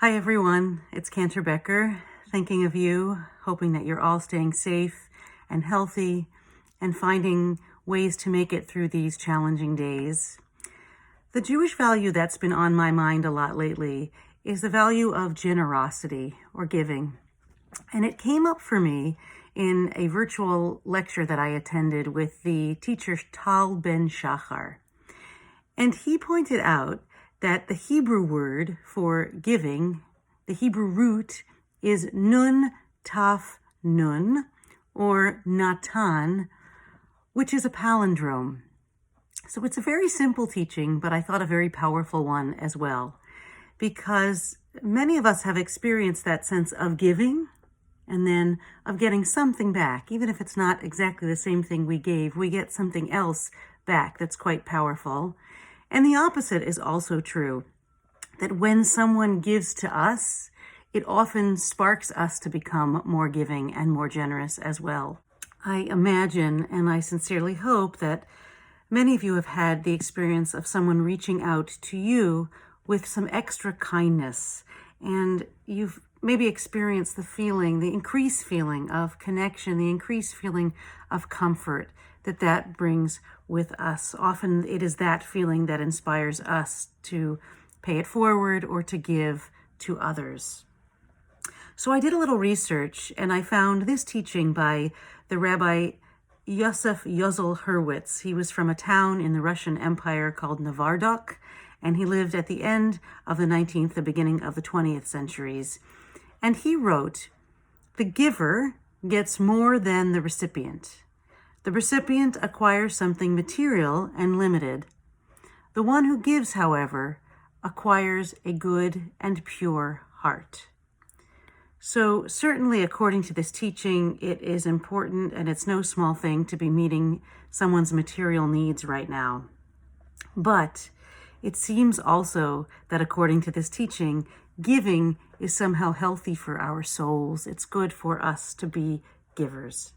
Hi everyone, it's Cantor Becker, thinking of you, hoping that you're all staying safe and healthy and finding ways to make it through these challenging days. The Jewish value that's been on my mind a lot lately is the value of generosity or giving. And it came up for me in a virtual lecture that I attended with the teacher Tal Ben Shachar. And he pointed out that the Hebrew word for giving, the Hebrew root, is nun taf nun, or natan, which is a palindrome. So it's a very simple teaching, but I thought a very powerful one as well, because many of us have experienced that sense of giving and then of getting something back. Even if it's not exactly the same thing we gave, we get something else back that's quite powerful. And the opposite is also true, that when someone gives to us, it often sparks us to become more giving and more generous as well. I imagine, and I sincerely hope, that many of you have had the experience of someone reaching out to you with some extra kindness, and you've maybe experienced the feeling, the increased feeling of connection, the increased feeling of comfort that brings with us. Often it is that feeling that inspires us to pay it forward or to give to others. So I did a little research and I found this teaching by the Rabbi Yosef Yozel Hurwitz. He was from a town in the Russian Empire called Novardok, and he lived at the end of the 19th, the beginning of the 20th centuries. And he wrote, "The giver gets more than the recipient. The recipient acquires something material and limited. The one who gives, however, acquires a good and pure heart." So certainly, according to this teaching, it is important, and it's no small thing, to be meeting someone's material needs right now. But it seems also that according to this teaching, giving is somehow healthy for our souls. It's good for us to be givers.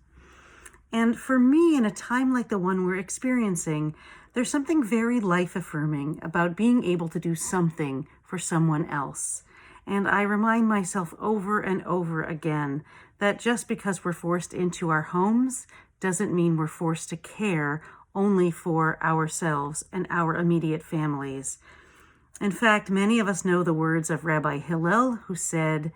And for me, in a time like the one we're experiencing, there's something very life-affirming about being able to do something for someone else. And I remind myself over and over again that just because we're forced into our homes doesn't mean we're forced to care only for ourselves and our immediate families. In fact, many of us know the words of Rabbi Hillel, who said,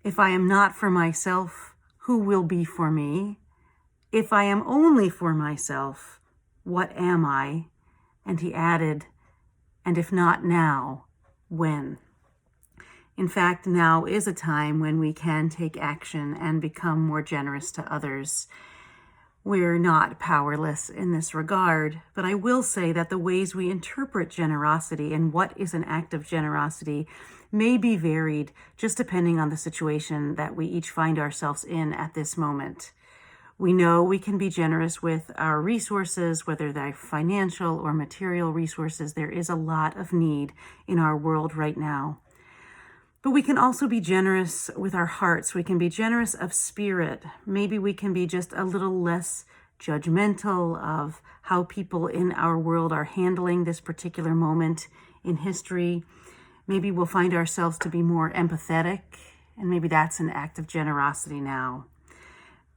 "If I am not for myself, who will be for me? If I am only for myself, what am I?" And he added, "And if not now, when?" In fact, now is a time when we can take action and become more generous to others. We're not powerless in this regard, but I will say that the ways we interpret generosity and what is an act of generosity may be varied, just depending on the situation that we each find ourselves in at this moment. We know we can be generous with our resources, whether they're financial or material resources. There is a lot of need in our world right now. But we can also be generous with our hearts. We can be generous of spirit. Maybe we can be just a little less judgmental of how people in our world are handling this particular moment in history. Maybe we'll find ourselves to be more empathetic, and maybe that's an act of generosity now.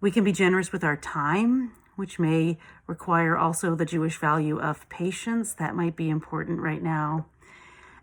We can be generous with our time, which may require also the Jewish value of patience. That might be important right now.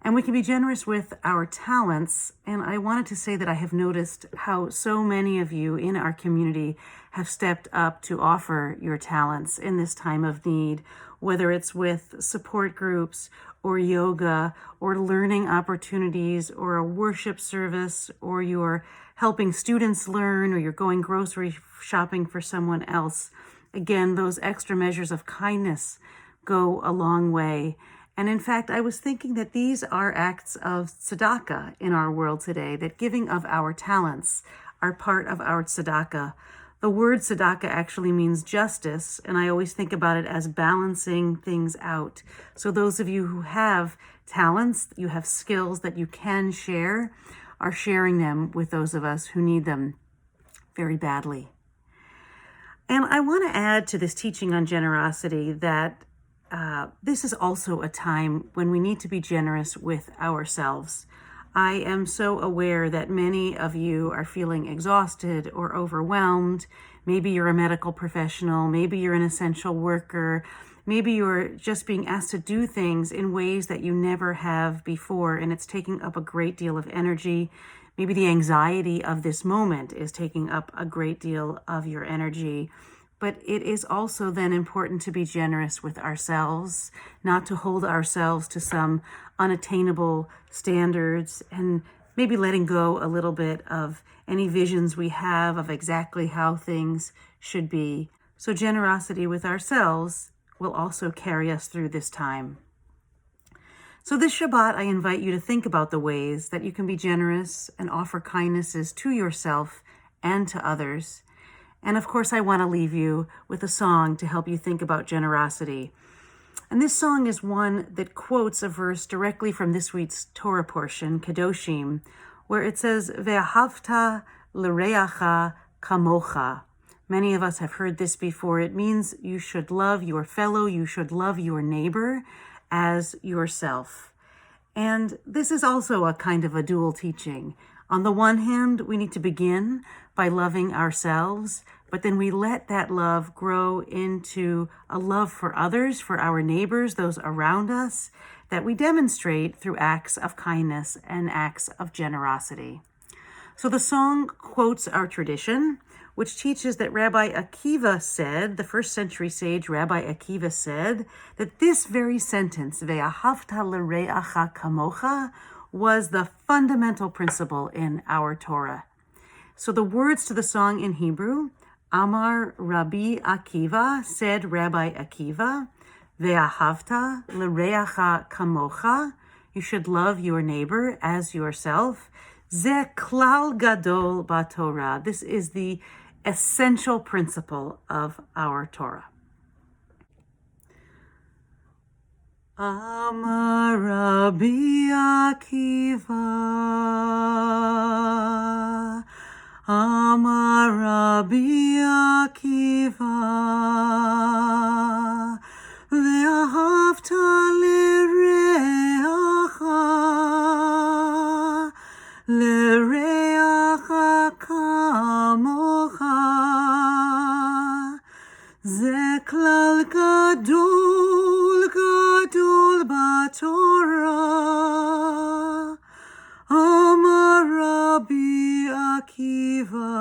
And we can be generous with our talents. And I wanted to say that I have noticed how so many of you in our community have stepped up to offer your talents in this time of need, whether it's with support groups or yoga or learning opportunities or a worship service, or you're helping students learn, or you're going grocery shopping for someone else. Again, those extra measures of kindness go a long way. And in fact, I was thinking that these are acts of tzedakah in our world today, that giving of our talents are part of our tzedakah. The word tzedakah actually means justice, and I always think about it as balancing things out. So those of you who have talents, you have skills that you can share, are sharing them with those of us who need them very badly. And I want to add to this teaching on generosity that this is also a time when we need to be generous with ourselves. I am so aware that many of you are feeling exhausted or overwhelmed. Maybe you're a medical professional, maybe you're an essential worker, maybe you're just being asked to do things in ways that you never have before, and it's taking up a great deal of energy. Maybe the anxiety of this moment is taking up a great deal of your energy. But it is also then important to be generous with ourselves, not to hold ourselves to some unattainable standards, and maybe letting go a little bit of any visions we have of exactly how things should be. So generosity with ourselves will also carry us through this time. So this Shabbat, I invite you to think about the ways that you can be generous and offer kindnesses to yourself and to others. And of course, I want to leave you with a song to help you think about generosity. And this song is one that quotes a verse directly from this week's Torah portion, Kedoshim, where it says, Ve'ahavta l'reacha kamocha. Many of us have heard this before. It means you should love your fellow, you should love your neighbor as yourself. And this is also a kind of a dual teaching. On the one hand, we need to begin by loving ourselves, but then we let that love grow into a love for others, for our neighbors, those around us, that we demonstrate through acts of kindness and acts of generosity. So the song quotes our tradition, which teaches that Rabbi Akiva said, the first century sage Rabbi Akiva said, that this very sentence, Ve'ahavta l'reacha kamocha, was the fundamental principle in our Torah. So the words to the song in Hebrew, Amar Rabbi Akiva, said Rabbi Akiva, Ve'ahavta l'reacha kamocha, you should love your neighbor as yourself. Ze klal gadol b'Torah. This is the essential principle of our Torah. Amar Rabbi Akiva, Amar Rabbi Akiva, Ve'ahavta l'reacha, l'reacha kamocha, ze klal gadol gadol b'Torah, Amar Rabbi Akiva,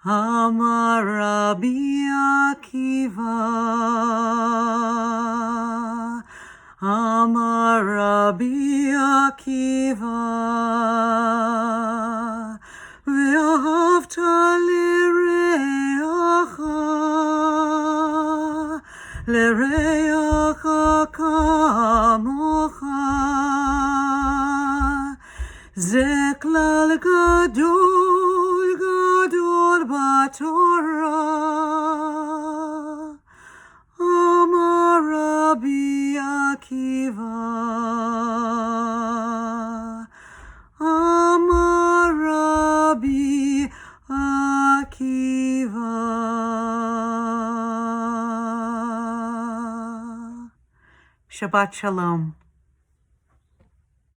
Amar Rabbi Akiva, Amar Rabbi Akiva, Ve'ahavta l'reacha, l'reacha kamocha, ze klal gadol gadol b'Torah, Amar Rabbi Akiva, Amar Rabbi Akiva. Shabbat Shalom.